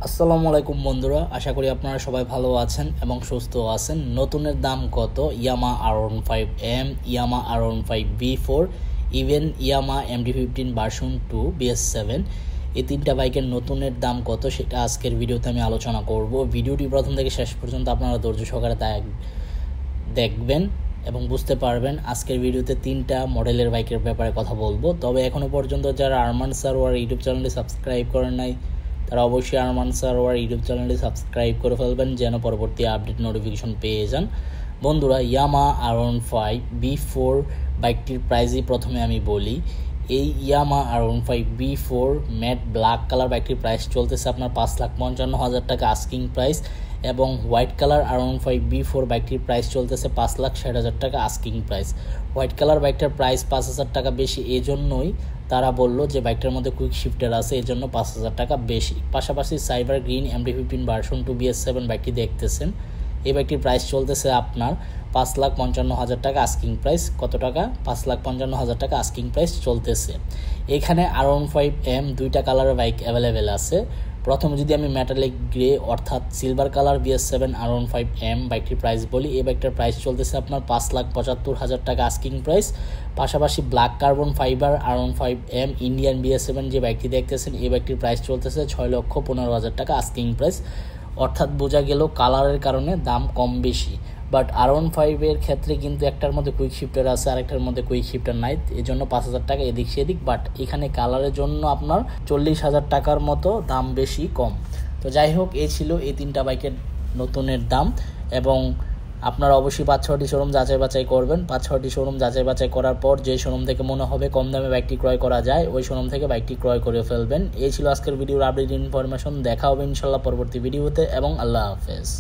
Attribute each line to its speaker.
Speaker 1: আসসালামু আলাইকুম বন্ধুরা, আশা করি আপনারা সবাই ভালো আছেন এবং সুস্থ আছেন। নতুনের দাম কত? ইয়ামা R15M, ইয়ামা R15B4, ইভেন ইয়ামা MT15 ভার্সন 2 BS7, এই তিনটা বাইকের নতুনের দাম কত সেটা আজকের ভিডিওতে আমি আলোচনা করব। ভিডিওটি প্রথম থেকে শেষ পর্যন্ত আপনারা ধৈর্য সহকারে দেখবেন এবং বুঝতে পারবেন। আজকের ভিডিওতে তিনটা মডেলের বাইকের ব্যাপারে কথা বলবো। তবে এখনও পর্যন্ত যারা আরমান সারোয়ার ইউটিউব চ্যানেলটি সাবস্ক্রাইব করেন নাই তারা অবশ্যই আরমান সারোয়ার ইউটিউব চ্যানেলটি সাবস্ক্রাইব করে ফেলবেন যেন পরবর্তী আপডেট নোটিফিকেশন পেয়ে যান। বন্ধুরা, ইয়ামা R15B4 বাইকটির প্রাইসই প্রথমে আমি বলি। এই ইয়ামা R15B4 ম্যাট ব্ল্যাক কালার বাইকটির প্রাইস চলতেছে আপনার 5,55,000 টাকা আস্কিং প্রাইস, এবং হোয়াইট কালার R15B4 বাইকটির প্রাইস চলতেছে 5,60,000 টাকা আস্কিং প্রাইস। হোয়াইট কালার বাইকটার প্রাইস 5,000 টাকা বেশি, এজন্যই তারা বললো যে বাইকটার মধ্যে কুইক শিফটার আছে, এর জন্য 5,000 টাকা বেশি। পাশাপাশি cyber green MT15 version 2 BS7 বাইকটি দেখতেছেন, এই বাইকটির প্রাইস চলতেছে আপনার 5,55,000 টাকা আস্কিং প্রাইস। কত টাকা? 5,55,000 টাকা আস্কিং প্রাইস চলতেছে। এখানে R15M দুইটা কালারের বাইক অ্যাভেলেবেল আছে। প্রথমে যদি আমি মেটালিক গ্রে অর্থাৎ সিলভার কালার BS7 R15M বাইকটির প্রাইস বলি, এই বাইকটার প্রাইস চলতেছে আপনার 5,75,000 টাকা আস্কিং প্রাইস। পাশাপাশি black carbon fibre R15M Indian BS7 যে বাইকটি দেখতেছেন, এই বাইকটির প্রাইস চলতেছে 6,15,000 টাকা আস্কিং প্রাইস। অর্থাৎ বোঝা গেল কালারের কারণে দাম কম বেশি। বাট R15 এর ক্ষেত্রে কিন্তু একটার মধ্যে কুইক শিফটার আছে, আরেকটার মধ্যে কুইক শিফটার নাই, এই জন্য 5,000 টাকা এদিক সেদিক। বাট এখানে কালারের জন্য আপনার 40,000 টাকার মতো দাম বেশি কম। তো যাই হোক, এই ছিল এই তিনটা বাইকের নতুনের দাম। এবং আপনারা অবশ্যই 5-6টি শোরুম যাচাই বাছাই করবেন। 5-6টি শোরুম যাচাই বাছাই করার পর যে শোরুম থেকে মনে হবে কম দামে বাইকটি ক্রয় করা যায়, ওই শোরুম থেকে বাইকটি ক্রয় করে ফেলবেন। এই ছিল আজকের ভিডিওর আপডেট ইনফরমেশন। দেখা হবে ইনশাল্লাহ পরবর্তী ভিডিওতে, এবং আল্লাহ হাফেজ।